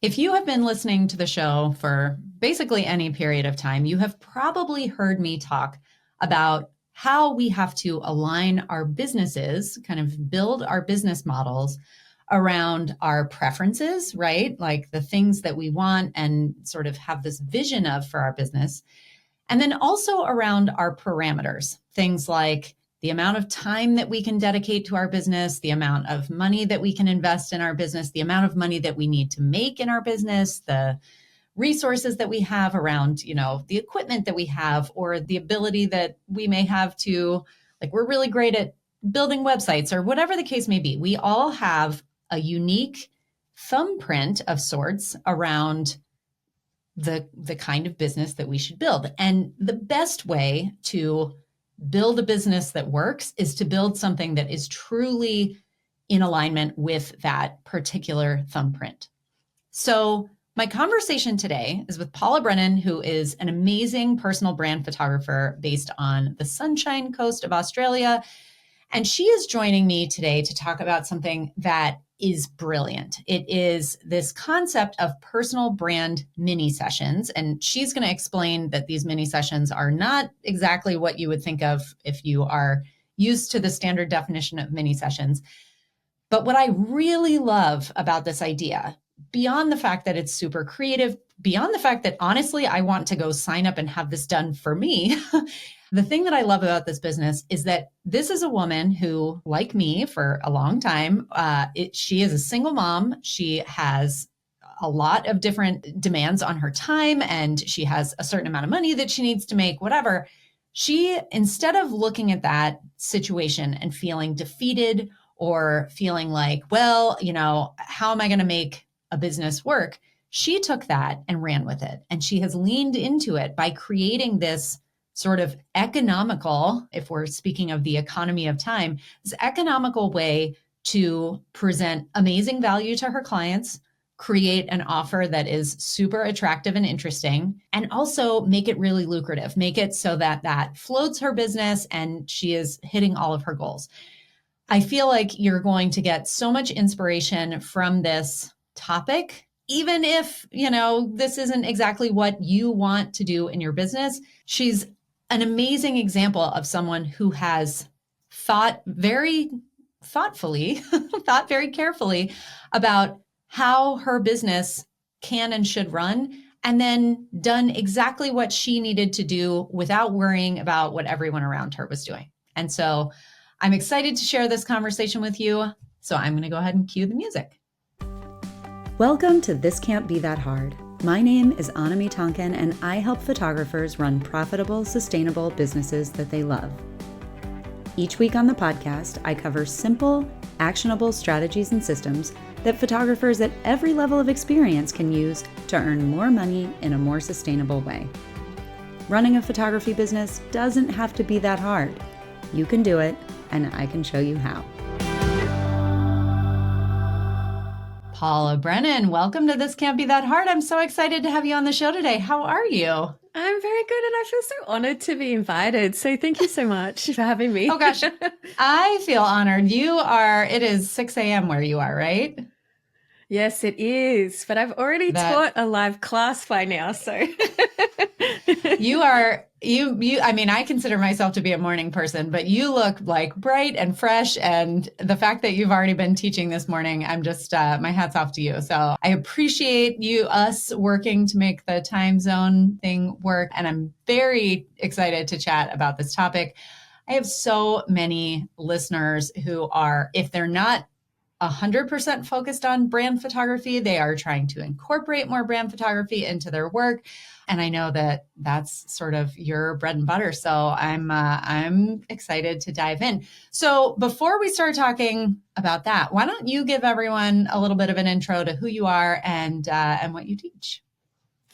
If you have been listening to the show for basically any period of time, you have probably heard me talk about how we have to align our businesses, kind of build our business models around our preferences, right? Like the things that we want and sort of have this vision of for our business. And then also around our parameters, things like the amount of time that we can dedicate to our business, the amount of money that we can invest in our business, the amount of money that we need to make in our business, the resources that we have around, the equipment that we have, or the ability that we may have to, like, we're really great at building websites or whatever the case may be. We all have a unique thumbprint of sorts around the kind of business that we should build. And the best way to build a business that works is to build something that is truly in alignment with that particular thumbprint. So my conversation today is with Paula Brennan, who is an amazing personal brand photographer based on the Sunshine Coast of Australia. And she is joining me today to talk about something that is brilliant. It is this concept of personal brand mini sessions. And she's going to explain that these mini sessions are not exactly what you would think of if you are used to the standard definition of mini sessions. But what I really love about this idea, beyond the fact that it's super creative, beyond the fact that honestly, I want to go sign up and have this done for me, the thing that I love about this business is that this is a woman who, like me for a long time, she is a single mom. She has a lot of different demands on her time, and she has a certain amount of money that she needs to make, whatever. She, instead of looking at that situation and feeling defeated or feeling like, well, how am I going to make a business work? She took that and ran with it. And she has leaned into it by creating this sort of economical, if we're speaking of the economy of time, this economical way to present amazing value to her clients, create an offer that is super attractive and interesting, and also make it really lucrative, make it so that that floats her business and she is hitting all of her goals. I feel like you're going to get so much inspiration from this topic, even if, this isn't exactly what you want to do in your business. She's an amazing example of someone who has thought very thoughtfully, thought very carefully about how her business can and should run, and then done exactly what she needed to do without worrying about what everyone around her was doing. And so I'm excited to share this conversation with you. So I'm going to go ahead and cue the music. Welcome to This Can't Be That Hard. My name is Anami Tonkin, and I help photographers run profitable, sustainable businesses that they love. Each week on the podcast, I cover simple, actionable strategies and systems that photographers at every level of experience can use to earn more money in a more sustainable way. Running a photography business doesn't have to be that hard. You can do it, and I can show you how. Paula Brennan, welcome to This Can't Be That Hard. I'm so excited to have you on the show today. How are you? I'm very good, and I feel so honored to be invited. So thank you so much for having me. Oh gosh, I feel honored. It is 6 a.m. where you are, right? Yes, it is. But I've already taught a live class by now, so. I consider myself to be a morning person, but you look like bright and fresh. And the fact that you've already been teaching this morning, I'm just, my hat's off to you. So I appreciate us working to make the time zone thing work. And I'm very excited to chat about this topic. I have so many listeners who are, if they're not 100% focused on brand photography, they are trying to incorporate more brand photography into their work. And I know that that's sort of your bread and butter. So I'm excited to dive in. So before we start talking about that, why don't you give everyone a little bit of an intro to who you are and what you teach?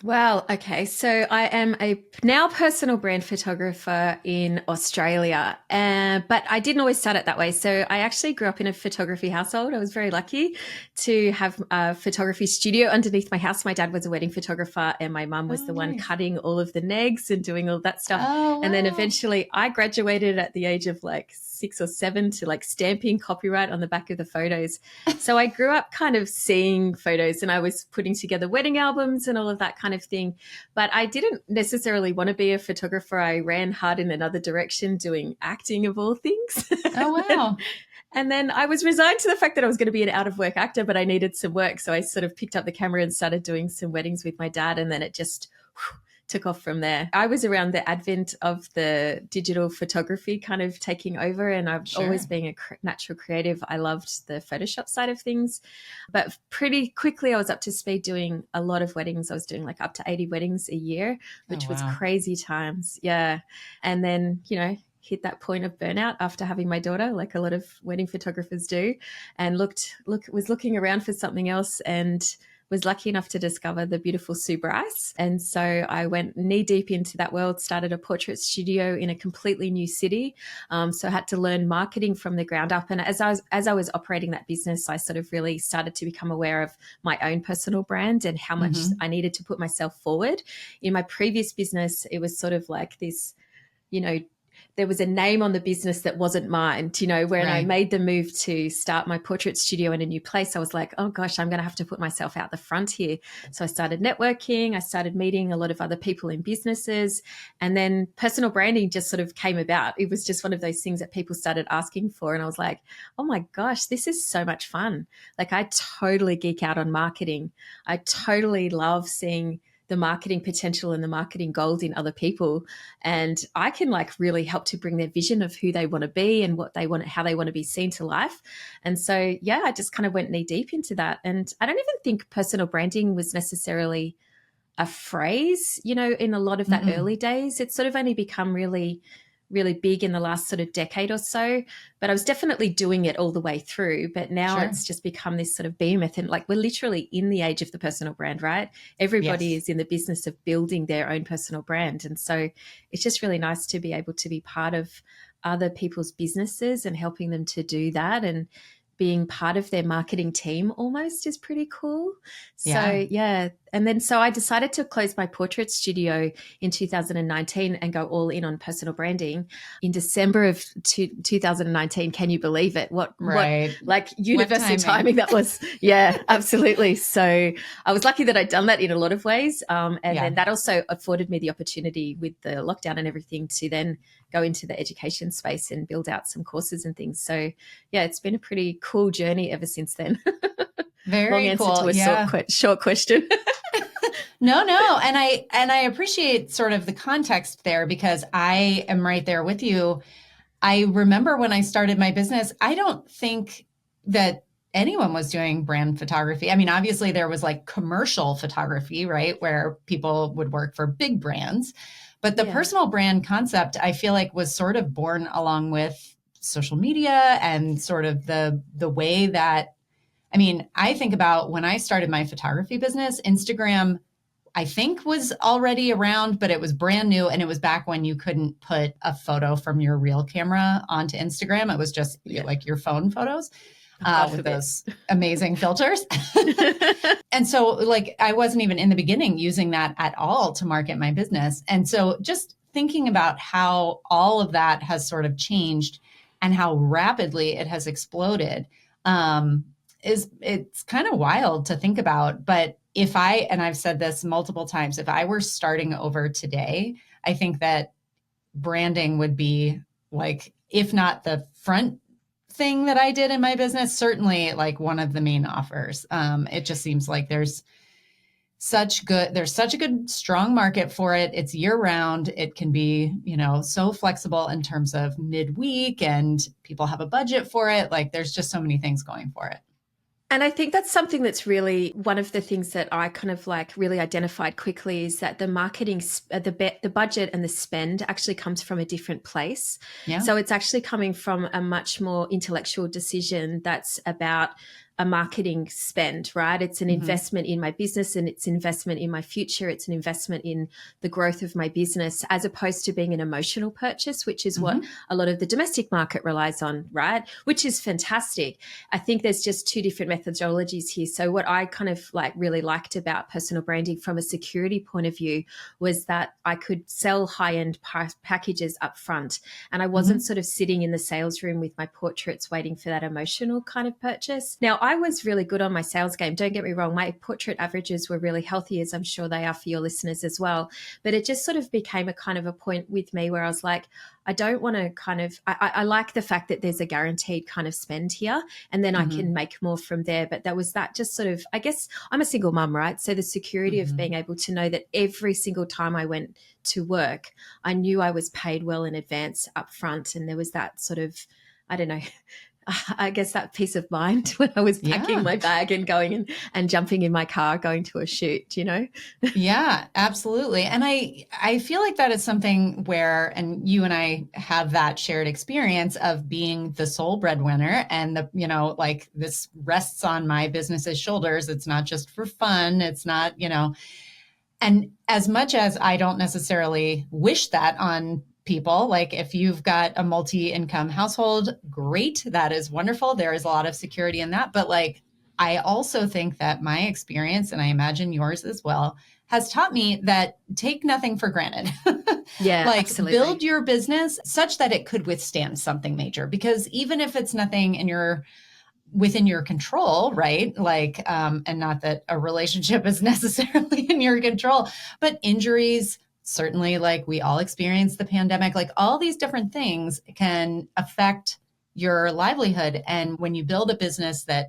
Well, okay. So I am a now personal brand photographer in Australia, but I didn't always start it that way. So I actually grew up in a photography household. I was very lucky to have a photography studio underneath my house. My dad was a wedding photographer and my mum was Oh, the one nice. cutting all of the negs and doing all that stuff. Oh, And then wow. eventually I graduated at the age of like 6 or 7 to like stamping copyright on the back of the photos. So I grew up kind of seeing photos and I was putting together wedding albums and all of that kind of thing. But I didn't necessarily want to be a photographer. I ran hard in another direction doing acting of all things. Oh, wow. And then I was resigned to the fact that I was going to be an out of work actor, but I needed some work. So I sort of picked up the camera and started doing some weddings with my dad. And then it just took off from there. I was around the advent of the digital photography kind of taking over, and I've always been a natural creative. I loved the Photoshop side of things, but pretty quickly I was up to speed doing a lot of weddings. I was doing like up to 80 weddings a year, which was wow. crazy times. Yeah. And then, hit that point of burnout after having my daughter, like a lot of wedding photographers do, and was looking around for something else and was lucky enough to discover the beautiful Sue Bryce. And so I went knee deep into that world, started a portrait studio in a completely new city. So I had to learn marketing from the ground up. And as I was operating that business, I sort of really started to become aware of my own personal brand and how much I needed to put myself forward. In my previous business, it was sort of like this, there was a name on the business that wasn't mine. When I made the move to start my portrait studio in a new place, I was like, oh gosh, I'm going to have to put myself out the front here. So I started networking. I started meeting a lot of other people in businesses. And then personal branding just sort of came about. It was just one of those things that people started asking for. And I was like, oh my gosh, this is so much fun. Like I totally geek out on marketing. I totally love seeing the marketing potential and the marketing gold in other people. And I can like really help to bring their vision of who they want to be and what they want, how they want to be seen to life. And so, yeah, I just kind of went knee deep into that. And I don't even think personal branding was necessarily a phrase, in a lot of that early days. It's sort of only become really big in the last sort of decade or so, but I was definitely doing it all the way through. But now it's just become this sort of behemoth, and like we're literally in the age of the personal brand, right? Everybody is in the business of building their own personal brand. And so it's just really nice to be able to be part of other people's businesses and helping them to do that, and being part of their marketing team almost is pretty cool. So yeah. And then so I decided to close my portrait studio in 2019 and go all in on personal branding in December of 2019. Can you believe it? What like universal timing that was. Yeah, absolutely. So I was lucky that I'd done that in a lot of ways. And then that also afforded me the opportunity with the lockdown and everything to then go into the education space and build out some courses and things. So yeah, it's been a pretty cool journey ever since then. Very Long answer cool. to a short question. No. And I appreciate sort of the context there, because I am right there with you. I remember when I started my business, I don't think that anyone was doing brand photography. I mean, obviously there was like commercial photography, right? Where people would work for big brands. But the personal brand concept, I feel like, was sort of born along with social media and sort of the way that, I mean, I think about when I started my photography business, Instagram, I think, was already around, but it was brand new. And it was back when you couldn't put a photo from your real camera onto Instagram. It was just like your phone photos with those amazing filters. And so like, I wasn't even in the beginning using that at all to market my business. And so just thinking about how all of that has sort of changed and how rapidly it has exploded, it's kind of wild to think about. But and I've said this multiple times, if I were starting over today, I think that branding would be like, if not the front thing that I did in my business, certainly like one of the main offers. It just seems like there's such a good, strong market for it. It's year round. It can be, so flexible in terms of midweek, and people have a budget for it. Like there's just so many things going for it. And I think that's something that's really one of the things that I kind of like really identified quickly, is that the marketing, the budget and the spend actually comes from a different place. Yeah. So it's actually coming from a much more intellectual decision that's about a marketing spend, right? It's an Mm-hmm. investment in my business, and it's investment in my future. It's an investment in the growth of my business, as opposed to being an emotional purchase, which is what a lot of the domestic market relies on, right? Which is fantastic. I think there's just two different methodologies here. So what I kind of like really liked about personal branding from a security point of view was that I could sell high-end packages up front, and I wasn't sort of sitting in the sales room with my portraits waiting for that emotional kind of purchase. Now, I was really good on my sales game. Don't get me wrong. My portrait averages were really healthy, as I'm sure they are for your listeners as well. But it just sort of became a kind of a point with me where I was like, I don't want to kind of, I like the fact that there's a guaranteed kind of spend here, and then I can make more from there. But that was that just sort of, I guess I'm a single mum, right? So the security of being able to know that every single time I went to work, I knew I was paid well in advance up front. And there was that sort of, I don't know, I guess that peace of mind when I was packing my bag and going and jumping in my car, going to a shoot, you know? Yeah, absolutely. And I feel like that is something where, and you and I have that shared experience of being the sole breadwinner, and the, you know, like this rests on my business's shoulders. It's not just for fun. It's not, you know, and as much as I don't necessarily wish that on people, like if you've got a multi-income household, great. That is wonderful. There is a lot of security in that. But like, I also think that my experience, and I imagine yours as well, has taught me that take nothing for granted. Yeah, like absolutely. build your business such that it could withstand something major, because even if it's nothing within your control, right? Like, and not that a relationship is necessarily in your control, but injuries, certainly, like we all experienced the pandemic, like all these different things can affect your livelihood. And when you build a business that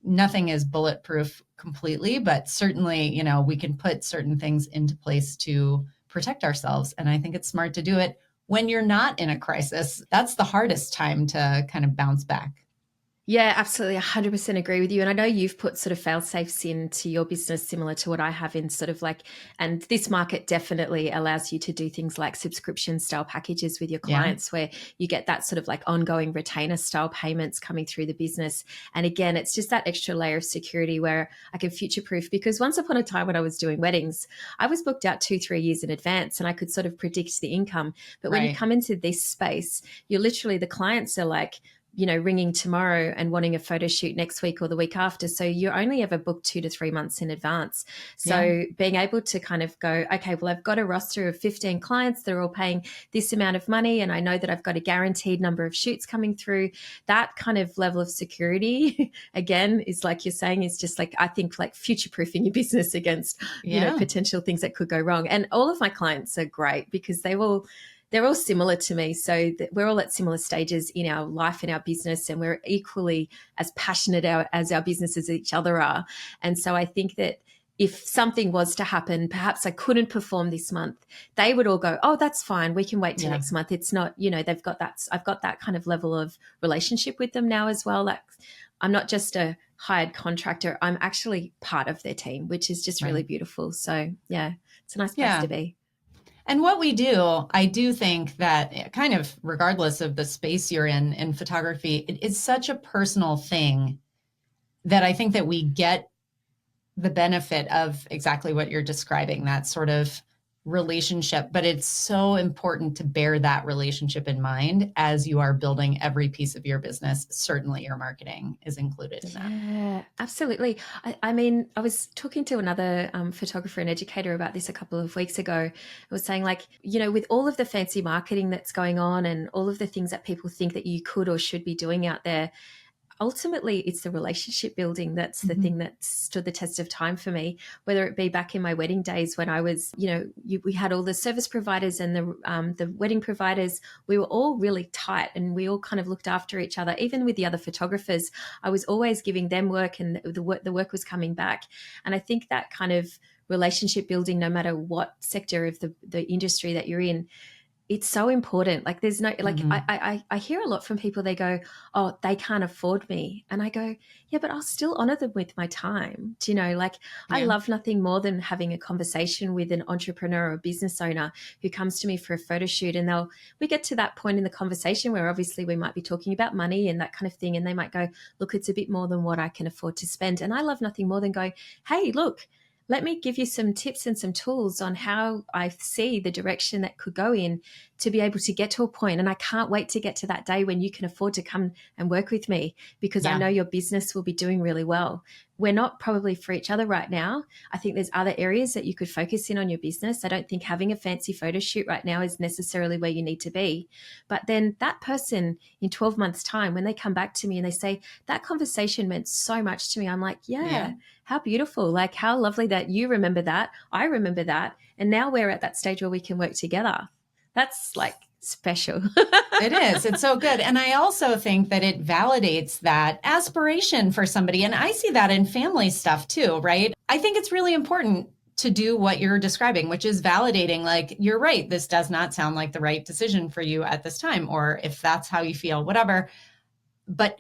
nothing is bulletproof completely, but certainly, you know, we can put certain things into place to protect ourselves. And I think it's smart to do it when you're not in a crisis. That's the hardest time to kind of bounce back. Yeah, absolutely. 100% agree with you. And I know you've put sort of fail safes into your business similar to what I have in sort of like, and this market definitely allows you to do things like subscription style packages with your clients where you get that sort of like ongoing retainer style payments coming through the business. And again, it's just that extra layer of security where I can future proof, because once upon a time when I was doing weddings, I was booked out 2-3 years in advance and I could sort of predict the income. But when you come into this space, you're literally, the clients are like, you know, ringing tomorrow and wanting a photo shoot next week or the week after. So you're only ever booked 2 to 3 months in advance. So being able to kind of go, okay, well, I've got a roster of 15 clients. They're all paying this amount of money. And I know that I've got a guaranteed number of shoots coming through. That kind of level of security, again, is like you're saying, is just like, I think like future-proofing your business against, you know, potential things that could go wrong. And all of my clients are great because they're all similar to me. So we're all at similar stages in our life, in our business, and we're equally as passionate as our businesses each other are. And so I think that if something was to happen, perhaps I couldn't perform this month, they would all go, oh, that's fine. We can wait till next month. It's not, you know, I've got that kind of level of relationship with them now as well. Like I'm not just a hired contractor. I'm actually part of their team, which is just really beautiful. So yeah, it's a nice place to be. And what we do, I do think that kind of regardless of the space you're in photography, it is such a personal thing that I think that we get the benefit of exactly what you're describing, that sort of relationship. But it's so important to bear that relationship in mind as you are building every piece of your business. Certainly your marketing is included in that. Yeah, absolutely. I mean, I was talking to another photographer and educator about this a couple of weeks ago. I was saying like, you know, with all of the fancy marketing that's going on and all of the things that people think that you could or should be doing out there, ultimately it's the relationship building that's the thing that stood the test of time for me, whether it be back in my wedding days when I was, you know, we had all the service providers and the wedding providers. We were all really tight and we all kind of looked after each other. Even with the other photographers, I was always giving them work and the work was coming back. And I think that kind of relationship building, no matter what sector of the industry that you're in, It's so important. Like there's no, like Mhm. I hear a lot from people, they go, oh, they can't afford me. And I go, yeah, but I'll still honor them with my time. Do you know, like I Yeah. love nothing more than having a conversation with an entrepreneur or business owner who comes to me for a photo shoot, and we get to that point in the conversation where obviously we might be talking about money and that kind of thing. And they might go, look, it's a bit more than what I can afford to spend. And I love nothing more than going, hey, look, let me give you some tips and some tools on how I see the direction that could go in to be able to get to a point. And I can't wait to get to that day when you can afford to come and work with me, because I Yeah. know your business will be doing really well. We're not probably for each other right now. I think there's other areas that you could focus in on your business. I don't think having a fancy photo shoot right now is necessarily where you need to be. But then that person in 12 months' time, when they come back to me and they say, that conversation meant so much to me, I'm like, Yeah. yeah, how beautiful. Like how lovely that you remember that. I remember that. And now we're at that stage where we can work together. That's like special. It is. It's so good. And I also think that it validates that aspiration for somebody. And I see that in family stuff too, right? I think it's really important to do what you're describing, which is validating, like, you're right, this does not sound like the right decision for you at this time, or if that's how you feel, whatever. But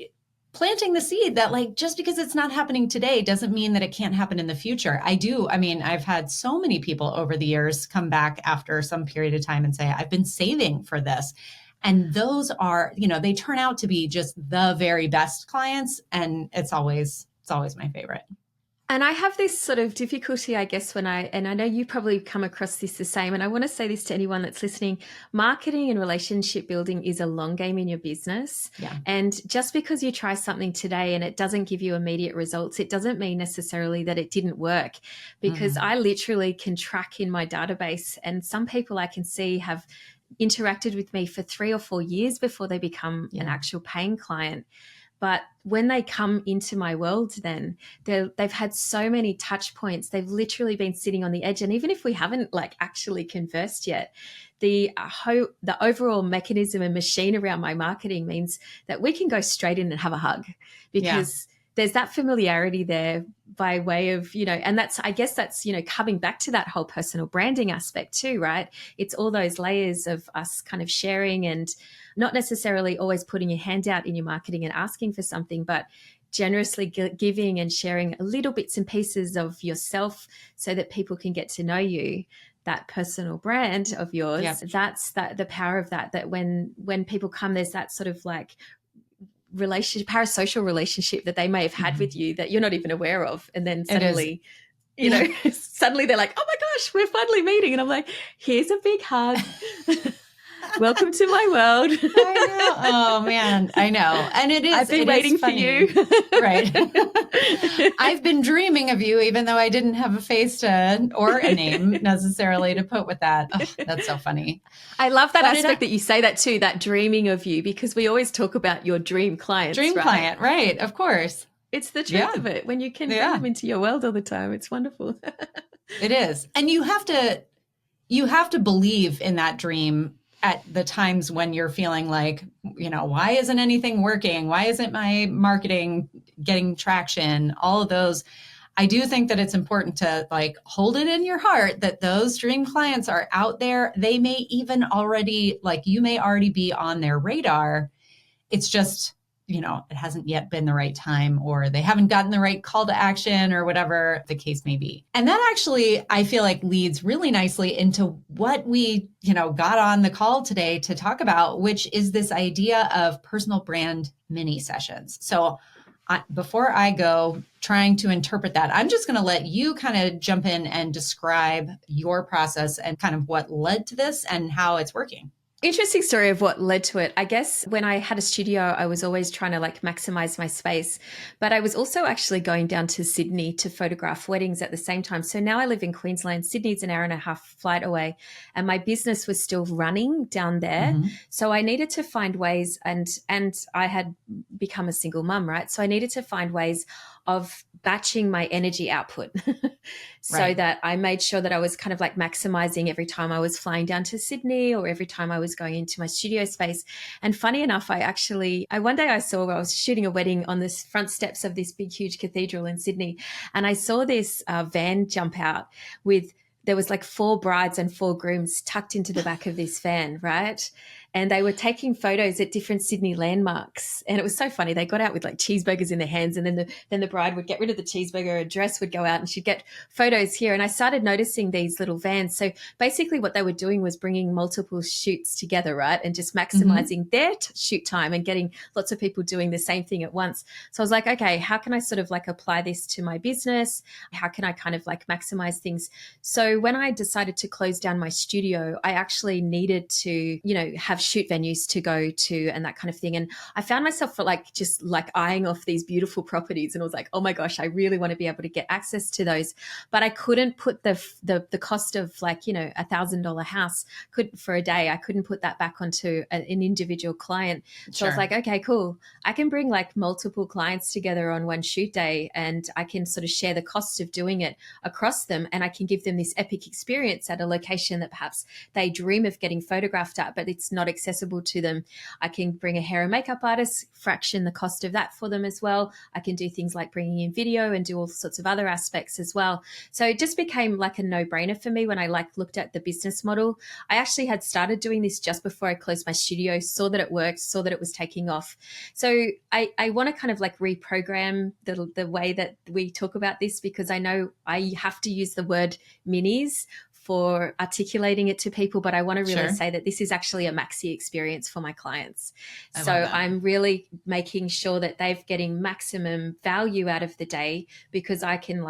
planting the seed that, like, just because it's not happening today doesn't mean that it can't happen in the future. I mean, I've had so many people over the years come back after some period of time and say, I've been saving for this. And those are, they turn out to be just the very best clients. And it's always my favorite. And I have this sort of difficulty, I guess, and I know you probably come across this the same, and I want to say this to anyone that's listening, marketing and relationship building is a long game in your business. Yeah. And just because you try something today and it doesn't give you immediate results, it doesn't mean necessarily that it didn't work, because I literally can track in my database, and some people I can see have interacted with me for 3 or 4 years before they become an actual paying client. But when they come into my world, then they've had so many touch points. They've literally been sitting on the edge. And even if we haven't like actually conversed yet, the overall mechanism and machine around my marketing means that we can go straight in and have a hug, because there's that familiarity there by way of, and I guess that's, coming back to that whole personal branding aspect too, right? It's all those layers of us kind of sharing and not necessarily always putting your hand out in your marketing and asking for something, but generously giving and sharing little bits and pieces of yourself so that people can get to know you. That personal brand of yours, that's the power of that when people come, there's that sort of like parasocial relationship that they may have had with you that you're not even aware of. And then suddenly, suddenly they're like, oh my gosh, we're finally meeting. And I'm like, here's a big hug. Welcome to my world. I know. Oh man, I know. And it is. I've been waiting for you. Right. I've been dreaming of you, even though I didn't have a face or a name necessarily to put with that. Oh, that's so funny. I love that aspect that you say that too, that dreaming of you, because we always talk about your dream clients. Client, right? Of course. It's the truth of it. When you can bring them into your world all the time, it's wonderful. It is. And you have to believe in that dream at the times when you're feeling like, why isn't anything working? Why isn't my marketing getting traction? All of those. I do think that it's important to like hold it in your heart that those dream clients are out there. They may even already, like, you may already be on their radar. It's just, it hasn't yet been the right time, or they haven't gotten the right call to action, or whatever the case may be. And that actually, I feel like, leads really nicely into what we, got on the call today to talk about, which is this idea of personal brand mini sessions. So before I go trying to interpret that, I'm just going to let you kind of jump in and describe your process and kind of what led to this and how it's working. Interesting story of what led to it. I guess when I had a studio, I was always trying to like maximize my space, but I was also actually going down to Sydney to photograph weddings at the same time. So now I live in Queensland. Sydney's an hour and a half flight away, and my business was still running down there. Mm-hmm. So I needed to find ways, and I had become a single mum, right? So I needed to find ways of batching my energy output so that I made sure that I was kind of like maximizing every time I was flying down to Sydney or every time I was going into my studio space. And funny enough, one day I was shooting a wedding on the front steps of this big, huge cathedral in Sydney. And I saw this van jump out with there was like 4 brides and 4 grooms tucked into the back of this van, right? And they were taking photos at different Sydney landmarks. And it was so funny. They got out with like cheeseburgers in their hands, and then the bride would get rid of the cheeseburger, a dress would go out, and she'd get photos here. And I started noticing these little vans. So basically what they were doing was bringing multiple shoots together, right? And just maximizing their shoot time and getting lots of people doing the same thing at once. So I was like, okay, how can I sort of like apply this to my business? How can I kind of like maximize things? So when I decided to close down my studio, I actually needed to, have shoot venues to go to and that kind of thing. And I found myself just eyeing off these beautiful properties, and I was like, oh my gosh, I really want to be able to get access to those. But I couldn't put the cost of $1,000 house for a day. I couldn't put that back onto an individual client. So I was like, okay, cool. I can bring like multiple clients together on one shoot day, and I can sort of share the cost of doing it across them. And I can give them this epic experience at a location that perhaps they dream of getting photographed at, but it's not accessible to them. I can bring a hair and makeup artist, fraction the cost of that for them as well. I can do things like bringing in video and do all sorts of other aspects as well. So it just became like a no-brainer for me when I looked at the business model. I actually had started doing this just before I closed my studio, saw that it worked, saw that it was taking off. So I want to kind of like reprogram the way that we talk about this, because I know I have to use the word minis for articulating it to people, but I want to really say that this is actually a maxi experience for my clients. So I'm really making sure that they're getting maximum value out of the day, because I can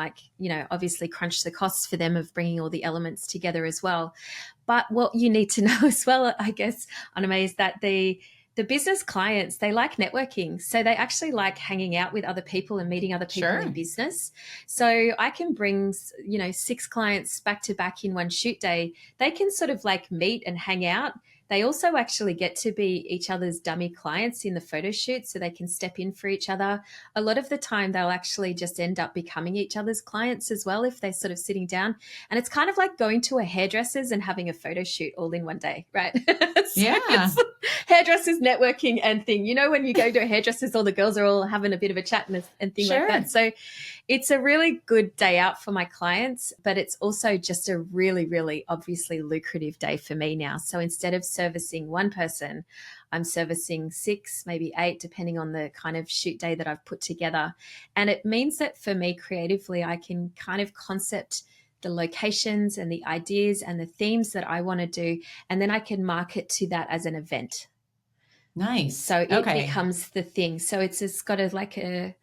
obviously crunch the costs for them of bringing all the elements together as well. But what you need to know as well, I guess, Anime, is that the business clients, they like networking. So they actually like hanging out with other people and meeting other people in business. So I can bring, 6 clients back to back in one shoot day. They can sort of like meet and hang out. They also actually get to be each other's dummy clients in the photo shoot, so they can step in for each other. A lot of the time, they'll actually just end up becoming each other's clients as well if they're sort of sitting down. And it's kind of like going to a hairdresser's and having a photo shoot all in one day, right? It's hairdressers networking and thing. When you go to a hairdresser's, all the girls are all having a bit of a chat and thing like that. So it's a really good day out for my clients, but it's also just a really, really obviously lucrative day for me now. So instead of servicing one person, I'm servicing 6, maybe 8, depending on the kind of shoot day that I've put together. And it means that for me creatively, I can kind of concept the locations and the ideas and the themes that I want to do, and then I can market to that as an event. Nice. So it becomes the thing. So it's just got a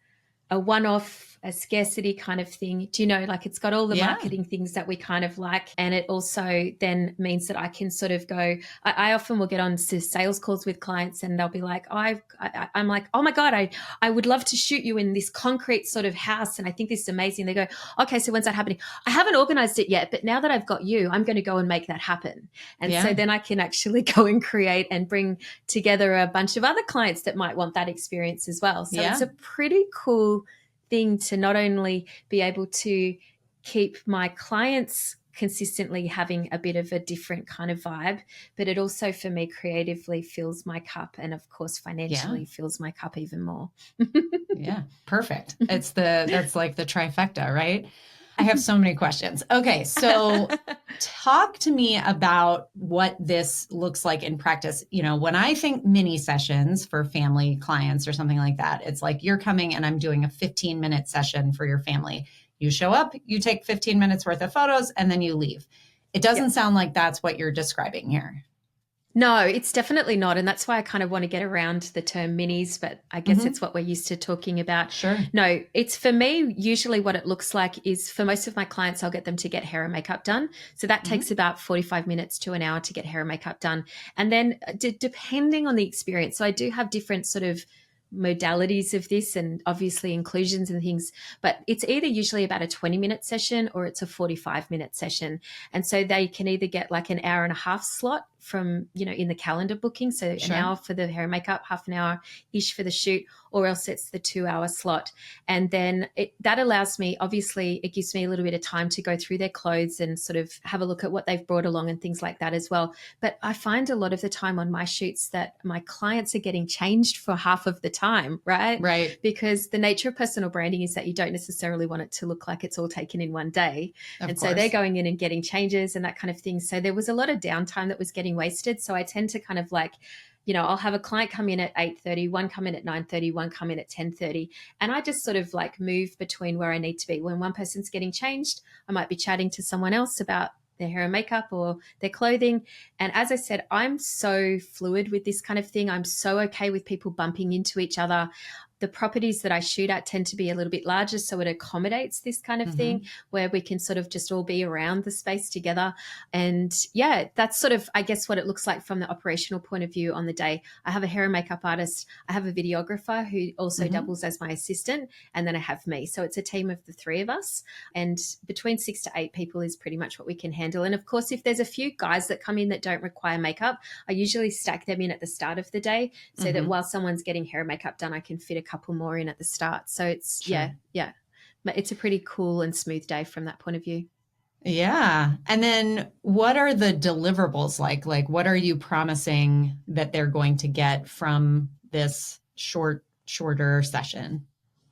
one-off, a scarcity kind of thing. Do you know, it's got all the marketing things that we kind of like. And it also then means that I can sort of go, I often will get on to sales calls with clients, and they'll be like, I'm like, oh my God, I would love to shoot you in this concrete sort of house. And I think this is amazing. They go, okay, so when's that happening? I haven't organized it yet, but now that I've got you, I'm going to go and make that happen. And so then I can actually go and create and bring together a bunch of other clients that might want that experience as well. So it's a pretty cool thing to not only be able to keep my clients consistently having a bit of a different kind of vibe, but it also for me creatively fills my cup, and of course financially fills my cup even more. Perfect. That's like the trifecta, right? I have so many questions. Okay, so talk to me about what this looks like in practice. When I think mini sessions for family clients or something like that, it's like you're coming and I'm doing a 15-minute session for your family. You show up, you take 15 minutes worth of photos, and then you leave. It doesn't sound like that's what you're describing here. No, it's definitely not. And that's why I kind of want to get around the term minis, but I guess it's what we're used to talking about. Sure. No, it's for me, usually what it looks like is for most of my clients, I'll get them to get hair and makeup done. So that takes about 45 minutes to an hour to get hair and makeup done. And then depending on the experience, so I do have different sort of modalities of this and obviously inclusions and things, but it's either usually about a 20-minute session or it's a 45-minute session. And so they can either get like an hour and a half slot from, in the calendar booking. So Sure. an hour for the hair and makeup, half an hour-ish for the shoot, or else it's the 2-hour slot. And then that allows me, obviously, it gives me a little bit of time to go through their clothes and sort of have a look at what they've brought along and things like that as well. But I find a lot of the time on my shoots that my clients are getting changed for half of the time, right? Right. Because the nature of personal branding is that you don't necessarily want it to look like it's all taken in one day. So they're going in and getting changes and that kind of thing. So there was a lot of downtime that was getting wasted. So I tend to kind of like, I'll have a client come in at 8:30, one come in at 9:30, one come in at 10:30. And I just sort of like move between where I need to be. When one person's getting changed, I might be chatting to someone else about their hair and makeup or their clothing. And as I said, I'm so fluid with this kind of thing. I'm so okay with people bumping into each other. The properties that I shoot at tend to be a little bit larger, so it accommodates this kind of thing where we can sort of just all be around the space together. And yeah, that's sort of, I guess, what it looks like from the operational point of view on the day. I have a hair and makeup artist. I have a videographer who also doubles as my assistant, and then I have me. So it's a team of the three of us, and between 6 to 8 people is pretty much what we can handle. And of course, if there's a few guys that come in that don't require makeup, I usually stack them in at the start of the day so that while someone's getting hair and makeup done, I can fit a couple more in at the start. So it's yeah, but it's a pretty cool and smooth day from that point of view. Yeah. And then what are the deliverables like? Like, what are you promising that they're going to get from this shorter session?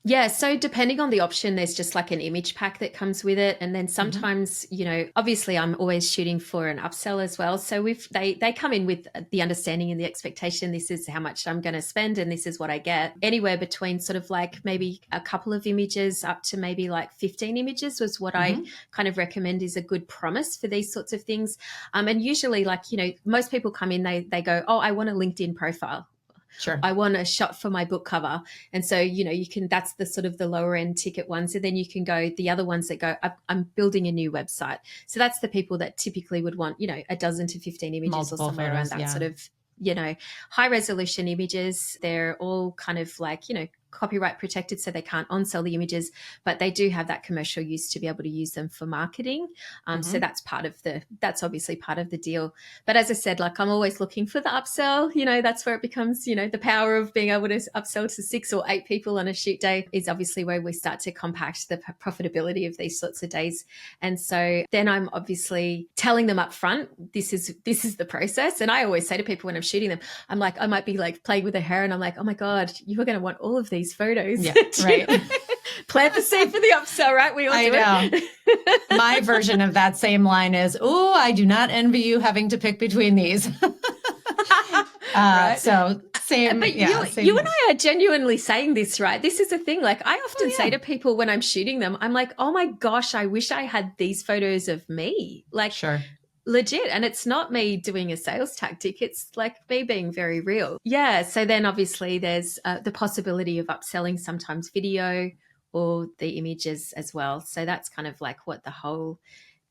Yeah, so depending on the option, there's just like an image pack that comes with it. And then sometimes, obviously I'm always shooting for an upsell as well. So they come in with the understanding and the expectation, this is how much I'm going to spend and this is what I get. Anywhere between sort of like maybe a couple of images up to maybe like 15 images was what I kind of recommend is a good promise for these sorts of things. And usually like, most people come in, they go, oh, I want a LinkedIn profile. Sure. I want a shot for my book cover. And so, you can, that's the sort of the lower end ticket ones. And then you can go the other ones that go, I'm building a new website. So that's the people that typically would want, a dozen to 15 images Multiple or somewhere photos, around that sort of, high resolution images. They're all kind of like, copyright protected, so they can't on-sell the images, but they do have that commercial use to be able to use them for marketing. So that's obviously part of the deal. But as I said, like I'm always looking for the upsell, that's where it becomes, the power of being able to upsell to 6 or 8 people on a shoot day is obviously where we start to compact the profitability of these sorts of days. And so then I'm obviously telling them up front, this is the process. And I always say to people when I'm shooting them, I'm like, I might be like playing with their hair and I'm like, oh my God, you are going to want all of these photos. Yeah, right. Plant the seed for the upsell, right? We all do it. My version of that same line is, oh, I do not envy you having to pick between these. Right. So same. But same you and I are genuinely saying this, right? This is the thing. Like I often say to people when I'm shooting them, I'm like, oh my gosh, I wish I had these photos of me. Like, sure. Legit. And it's not me doing a sales tactic. It's like me being very real. Yeah. So then obviously there's the possibility of upselling sometimes video or the images as well. So that's kind of like what the whole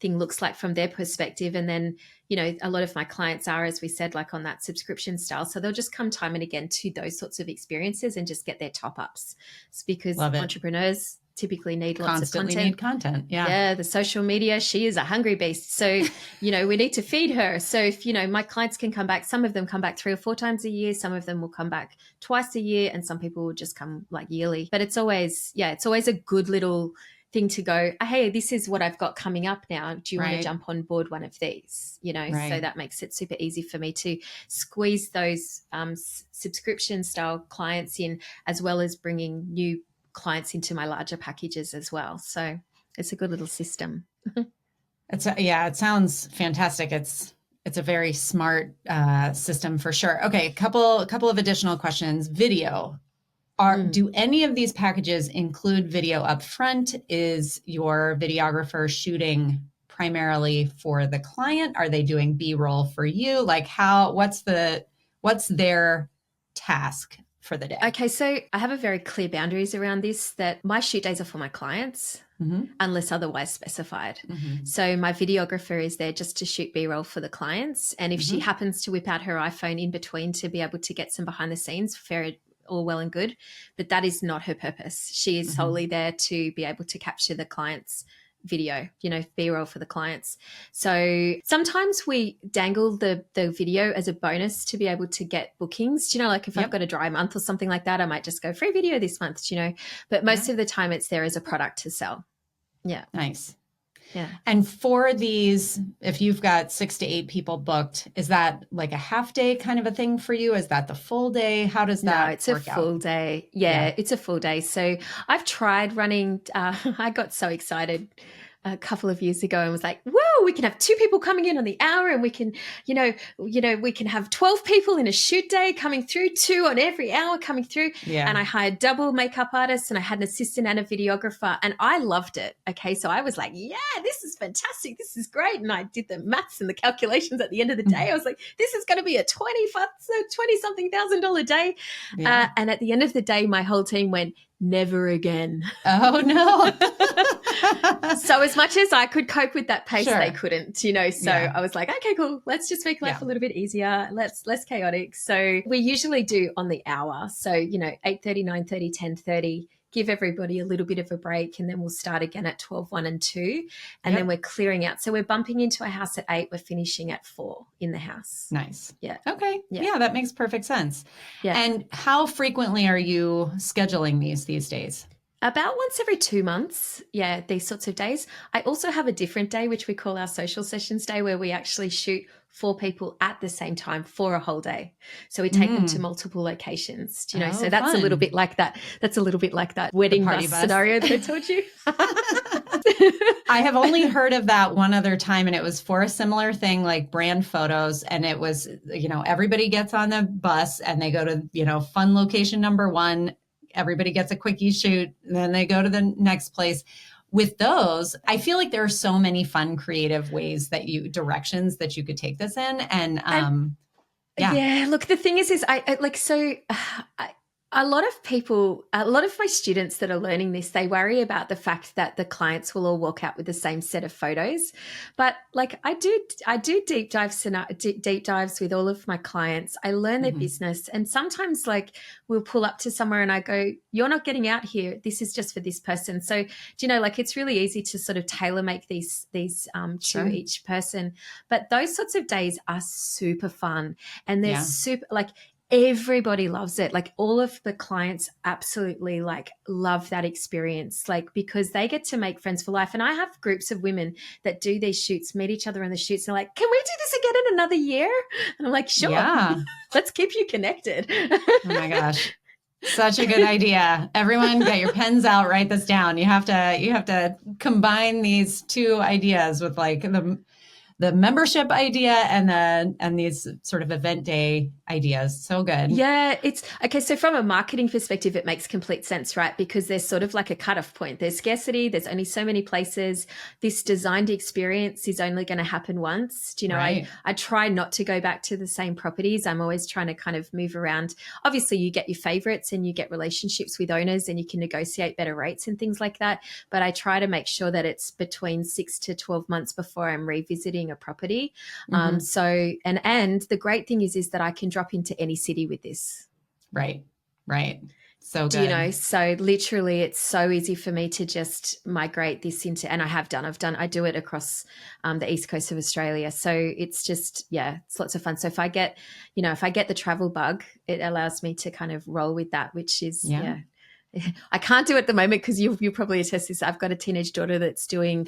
thing looks like from their perspective. And then, a lot of my clients are, as we said, like on that subscription style. So they'll just come time and again to those sorts of experiences and just get their top ups. It's because entrepreneurs typically need lots of content. Yeah, the social media, she is a hungry beast. So, we need to feed her. So if, my clients can come back, some of them come back 3 or 4 times a year. Some of them will come back twice a year and some people will just come like yearly. But it's always a good little thing to go, hey, this is what I've got coming up now. Do you want to jump on board one of these? So that makes it super easy for me to squeeze those subscription style clients in, as well as bringing new clients into my larger packages as well. So it's a good little system. It sounds fantastic. It's a very smart system for sure. Okay, a couple of additional questions. Video. Do any of these packages include video up front? Is your videographer shooting primarily for the client? Are they doing B-roll for you? Like what's their task for the day? Okay, so I have a very clear boundaries around this, that my shoot days are for my clients unless otherwise specified. So my videographer is there just to shoot B-roll for the clients. And if she happens to whip out her iPhone in between to be able to get some behind the scenes, fair, all well and good, but that is not her purpose. She is solely there to be able to capture the client's video, B-roll for the clients. So sometimes we dangle the video as a bonus to be able to get bookings. Like if I've got a dry month or something like that, I might just go free video this month, but most of the time it's there as a product to sell. Yeah. Nice. Yeah. And for these, if you've got 6 to 8 people booked, is that like a half day kind of a thing for you? Is that the full day? How does that No, it's work a full out? day. Yeah, it's a full day. So I've tried running. I got so excited a couple of years ago and was like, whoa, we can have 2 people coming in on the hour, and we can, we can have 12 people in a shoot day coming through, 2 on every hour coming through. Yeah. And I hired double makeup artists, and I had an assistant and a videographer, and I loved it. Okay. So I was like, yeah, this is fantastic. This is great. And I did the maths and the calculations at the end of the day. I was like, this is going to be a 20 something $1,000 day. Yeah. And at the end of the day, my whole team went, never again. Oh, no. So as much as I could cope with that pace, Sure. they couldn't, So I was like, okay, cool. Let's just make life a little bit easier. Less chaotic. So we usually do on the hour. So, 8:30, 9:30, 10:30, give everybody a little bit of a break. And then we'll start again at 12, 1 and 2. And then we're clearing out. So we're bumping into a house at 8. We're finishing at 4 in the house. Nice. Yeah. Okay. Yeah, that makes perfect sense. Yeah. And how frequently are you scheduling these days? About once every 2 months. Yeah, these sorts of days. I also have a different day, which we call our social sessions day, where we actually shoot 4 people at the same time for a whole day. So we take them to multiple locations, so that's fun. a little bit like that. That's a little bit like that wedding bus scenario that I told you. I have only heard of that one other time, and it was for a similar thing, like brand photos. And it was, everybody gets on the bus and they go to, fun location number 1. Everybody gets a quickie shoot, and then they go to the next place. With those, I feel like there are so many fun, creative directions that you could take this in. And look, the thing is a lot of my students that are learning this, they worry about the fact that the clients will all walk out with the same set of photos. But like I do deep dives with all of my clients. I learn their business, and sometimes like we'll pull up to somewhere and I go, you're not getting out here. This is just for this person. So, it's really easy to sort of tailor make these to each person. But those sorts of days are super fun, and they're super like, everybody loves it. Like all of the clients absolutely like love that experience, like because they get to make friends for life. And I have groups of women that do these shoots, meet each other on the shoots. And they're like, can we do this again in another year? And I'm like, sure. Yeah. Let's keep you connected. Oh my gosh. Such a good idea. Everyone get your pens out, write this down. You have to combine these 2 ideas with like the membership idea and these sort of event day ideas. So good. Yeah, it's okay. So from a marketing perspective, it makes complete sense, right? Because there's sort of like a cutoff point. There's scarcity. There's only so many places. This designed experience is only going to happen once. Right. I try not to go back to the same properties. I'm always trying to kind of move around. Obviously, you get your favorites and you get relationships with owners and you can negotiate better rates and things like that. But I try to make sure that it's between 6 to 12 months before I'm revisiting a property. So the great thing is that I can drop into any city with this. Right. So good. So literally it's so easy for me to just migrate this into, and I do it across the East Coast of Australia. So it's just, it's lots of fun. So if I get the travel bug, it allows me to kind of roll with that, which is, I can't do it at the moment because you probably attest this. I've got a teenage daughter that's doing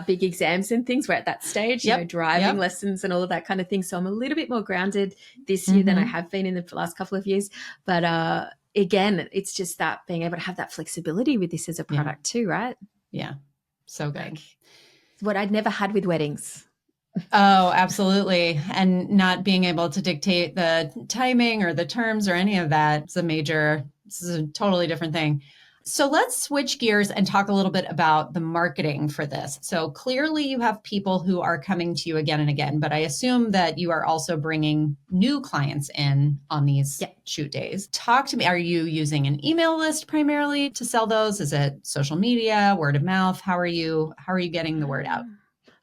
big exams and things. We're at that stage, driving lessons and all of that kind of thing. So I'm a little bit more grounded this year than I have been in the last couple of years. But again, it's just that being able to have that flexibility with this as a product too, right? Yeah. So good. Like, what I'd never had with weddings. Oh, absolutely. And not being able to dictate the timing or the terms or any of that. This is a totally different thing. So let's switch gears and talk a little bit about the marketing for this. So clearly you have people who are coming to you again and again, but I assume that you are also bringing new clients in on these shoot days. Talk to me. Are you using an email list primarily to sell those? Is it social media, word of mouth? How are you getting the word out?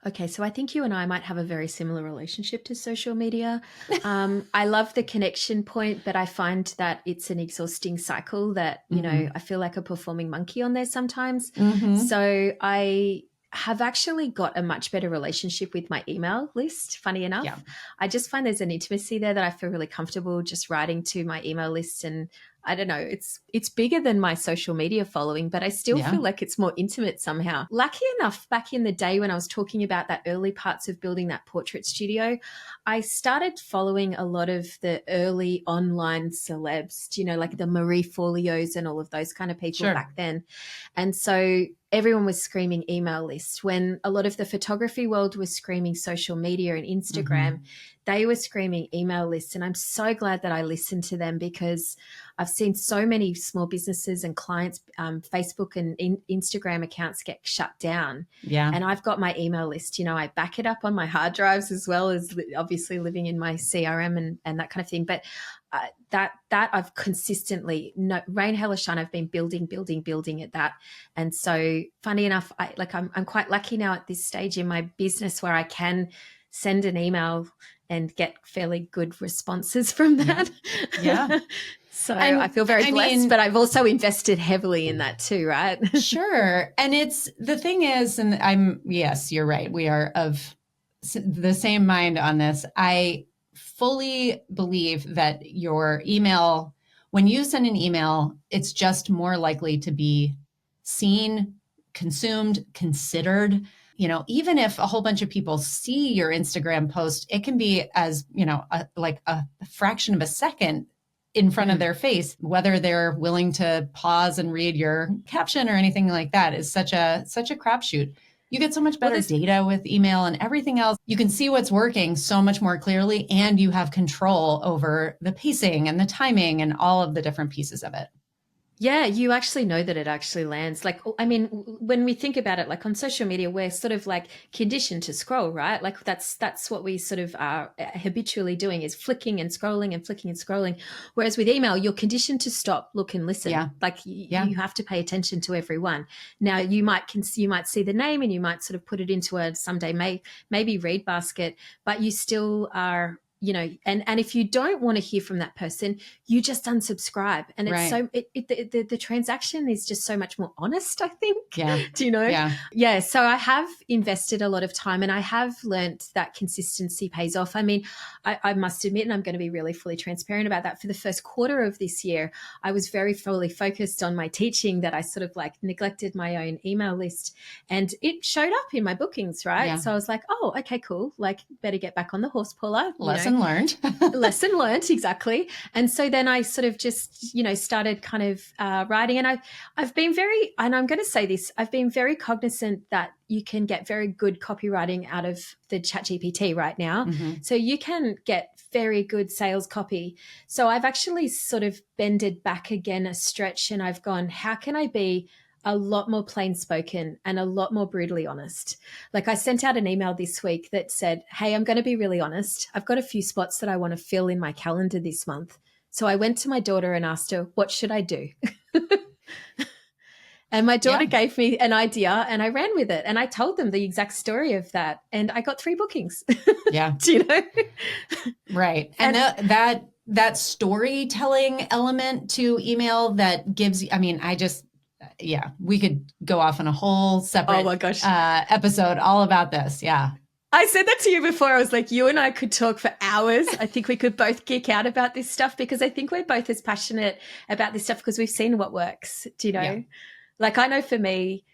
Okay, so I think you and I might have a very similar relationship to social media. I love the connection point, but I find that it's an exhausting cycle that, I feel like a performing monkey on there sometimes. So I have actually got a much better relationship with my email list, funny enough. Yeah. I just find there's an intimacy there that I feel really comfortable just writing to my email list. And I don't know, it's bigger than my social media following, but I still Yeah. feel like it's more intimate somehow. Lucky enough, back in the day when I was talking about that early parts of building that portrait studio, I started following a lot of the early online celebs, like the Marie Forleos and all of those kind of people back then. And so everyone was screaming email lists. When a lot of the photography world was screaming social media and Instagram, they were screaming email lists. And I'm so glad that I listened to them, because I've seen so many small businesses and clients, Facebook and Instagram accounts get shut down. Yeah. And I've got my email list. I back it up on my hard drives, as well as obviously living in my CRM and that kind of thing. But that I've consistently, rain, hell or shine, I've been building at that. And so funny enough, I'm quite lucky now at this stage in my business where I can send an email and get fairly good responses from that. Yeah. So I feel very blessed, but I've also invested heavily in that too, right? Sure. And the thing is, and yes, you're right. We are of the same mind on this. I fully believe that your email, when you send an email, it's just more likely to be seen, consumed, considered. Even if a whole bunch of people see your Instagram post, it can be as, like a fraction of a second in front of their face. Whether they're willing to pause and read your caption or anything like that is such a crapshoot. You get so much better data with email and everything else. You can see what's working so much more clearly, and you have control over the pacing and the timing and all of the different pieces of it. Yeah, you actually know that it actually lands. When we think about it, like on social media, we're sort of like conditioned to scroll, right? Like that's what we sort of are habitually doing, is flicking and scrolling and flicking and scrolling. Whereas with email, you're conditioned to stop, look and listen. Yeah. You have to pay attention to everyone. Now you might see the name and you might sort of put it into a someday maybe read basket, but you still are, and if you don't want to hear from that person, you just unsubscribe. And it's the transaction is just so much more honest, I think. Yeah. Do you know? Yeah. Yeah. So I have invested a lot of time, and I have learnt that consistency pays off. I mean, I must admit, and I'm going to be really fully transparent about that, for the first quarter of this year, I was very fully focused on my teaching, that I sort of like neglected my own email list, and it showed up in my bookings, right? Yeah. So I was like, oh, okay, cool. Like, better get back on the horse, Paula. Lesson learned. Lesson learned, exactly. And so then I sort of just, started kind of writing. And I've been very, and I'm going to say this, I've been very cognizant that you can get very good copywriting out of the ChatGPT right now. So you can get very good sales copy. So I've actually sort of bended back again a stretch, and I've gone, how can I be a lot more plain spoken and a lot more brutally honest? Like, I sent out an email this week that said, hey, I'm going to be really honest. I've got a few spots that I want to fill in my calendar this month. So I went to my daughter and asked her, what should I do? And my daughter gave me an idea, and I ran with it. And I told them the exact story of that. And I got 3 bookings. Yeah. Do you know? Right. And that storytelling element to email that gives, we could go off on a whole separate episode all about this. Yeah. I said that to you before. I was like, you and I could talk for hours. I think we could both geek out about this stuff, because I think we're both as passionate about this stuff because we've seen what works. Do you know? Yeah. Like, I know for me,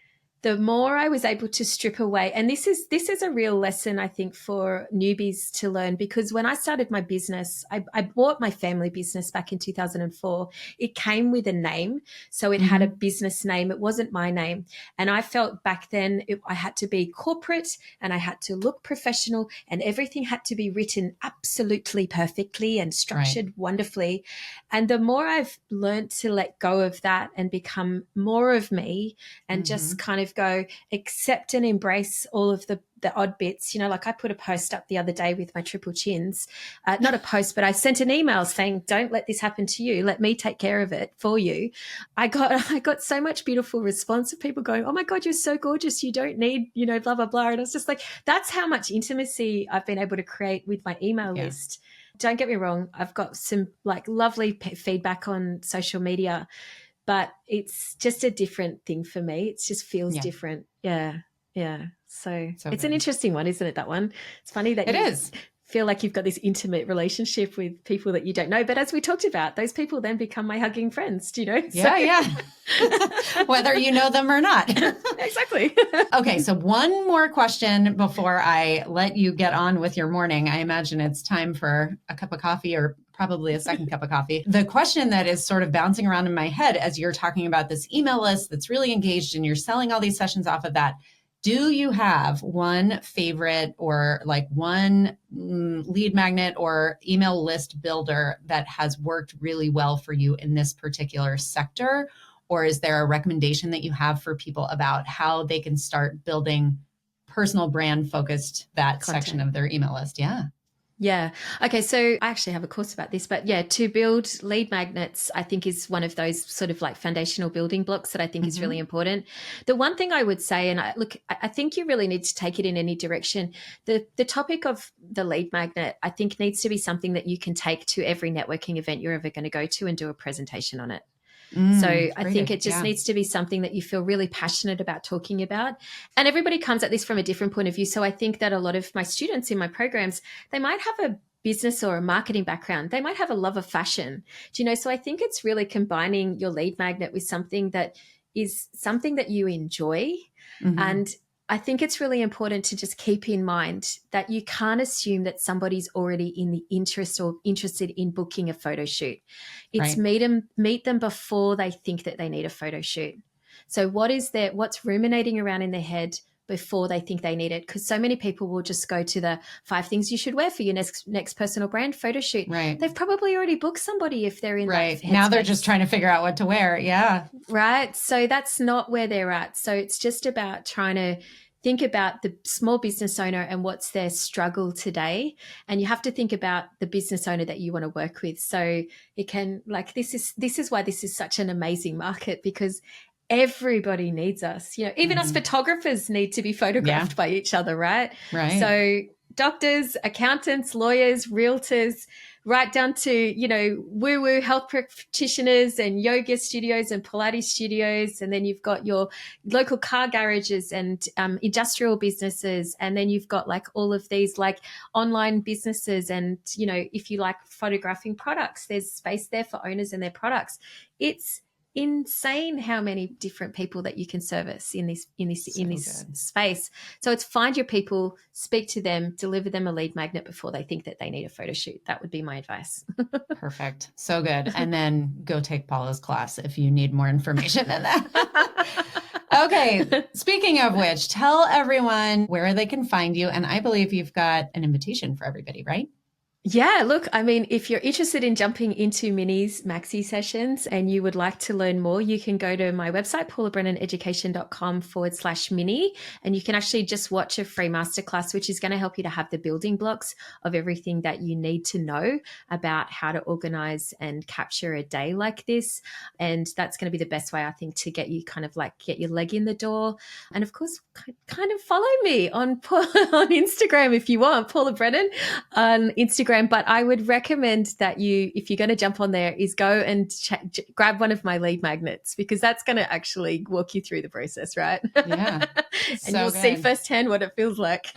the more I was able to strip away, and this is a real lesson, I think, for newbies to learn, because when I started my business, I bought my family business back in 2004. It came with a name. So it had a business name. It wasn't my name. And I felt back then I had to be corporate, and I had to look professional, and everything had to be written absolutely perfectly and structured wonderfully. And the more I've learned to let go of that and become more of me, and just kind of go accept and embrace all of the odd bits, like I put a post up the other day with my triple chins, not a post, but I sent an email saying, don't let this happen to you. Let me take care of it for you. I got so much beautiful response of people going, oh my God, you're so gorgeous. You don't need, blah, blah, blah. And I was just like, that's how much intimacy I've been able to create with my email list. Don't get me wrong. I've got some like lovely feedback on social media, but it's just a different thing for me. It just feels different. Yeah. Yeah. So So it's good. an interesting one, isn't it? That one. It's funny that It you is. feel like you've got this intimate relationship with people that you don't know. But as we talked about, those people then become my hugging friends, do you know? Yeah, yeah. Whether you know them or not. Exactly. Okay, so one more question before I let you get on with your morning. I imagine it's time for a cup of coffee or probably a second cup of coffee. The question that is sort of bouncing around in my head as you're talking about this email list that's really engaged and you're selling all these sessions off of that, do you have one favorite or like one lead magnet or email list builder that has worked really well for you in this particular sector? Or is there a recommendation that you have for people about how they can start building personal brand focused that section of their email list? Yeah. Yeah. Okay. So I actually have a course about this, but yeah, to build lead magnets, I think is one of those sort of like foundational building blocks that I think is really important. The one thing I would say, and I think you really need to take it in any direction. The topic of the lead magnet, I think needs to be something that you can take to every networking event you're ever going to go to and do a presentation on it. So I think it just needs to be something that you feel really passionate about talking about. And everybody comes at this from a different point of view. So I think that a lot of my students in my programs, they might have a business or a marketing background. They might have a love of fashion. Do you know? So I think it's really combining your lead magnet with something that is something that you enjoy. And I think it's really important to just keep in mind that you can't assume that somebody's already in the interest or interested in booking a photo shoot. It's meet them before they think that they need a photo shoot. So what's ruminating around in their head before they think they need it? Because so many people will just go to the 5 things you should wear for your next personal brand photo shoot. Right. They've probably already booked somebody if they're in that headspace. Now they're just trying to figure out what to wear. Yeah. Right. So that's not where they're at. So it's just about trying to think about the small business owner and what's their struggle today. And you have to think about the business owner that you want to work with. So it can, like, this is why this is such an amazing market, because everybody needs us. You know, even us photographers need to be photographed by each other, right? Right. So doctors, accountants, lawyers, realtors, right down to, you know, woo-woo health practitioners and yoga studios and Pilates studios. And then you've got your local car garages and industrial businesses. And then you've got like all of these like online businesses. And, you know, if you like photographing products, there's space there for owners and their products. It's insane how many different people that you can service in this space. So it's find your people, speak to them, deliver them a lead magnet before they think that they need a photo shoot. That would be my advice. Perfect. So good. And then go take Paula's class if you need more information than that. Okay. Speaking of which, tell everyone where they can find you. And I believe you've got an invitation for everybody, right? Yeah, look, I mean, if you're interested in jumping into Minnie's maxi sessions and you would like to learn more, you can go to my website, paulabrennaneducation.com/Minnie, and you can actually just watch a free masterclass, which is going to help you to have the building blocks of everything that you need to know about how to organize and capture a day like this. And that's going to be the best way, I think, to get you kind of like get your leg in the door. And of course, kind of follow me on Instagram if you want, Paula Brennan on Instagram. But I would recommend that you, if you're going to jump on there, is go and grab one of my lead magnets, because that's going to actually walk you through the process, right? Yeah. And you'll see firsthand what it feels like.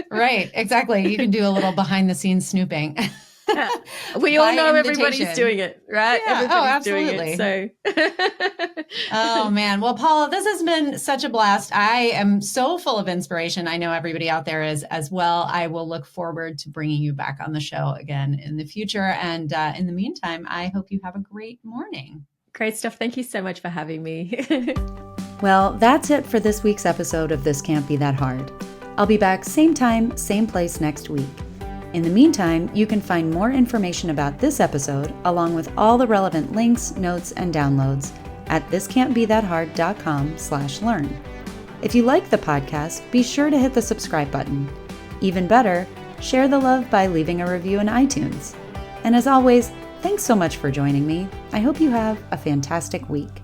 Right. Exactly. You can do a little behind the scenes snooping. We all know everybody's doing it, right? Yeah. Everybody's absolutely. doing it, Oh, man. Well, Paula, this has been such a blast. I am so full of inspiration. I know everybody out there is as well. I will look forward to bringing you back on the show again in the future. And in the meantime, I hope you have a great morning. Great stuff. Thank you so much for having me. Well, that's it for this week's episode of This Can't Be That Hard. I'll be back same time, same place next week. In the meantime, you can find more information about this episode, along with all the relevant links, notes, and downloads at thiscan'tbethathard.com/learn. If you like the podcast, be sure to hit the subscribe button. Even better, share the love by leaving a review in iTunes. And as always, thanks so much for joining me. I hope you have a fantastic week.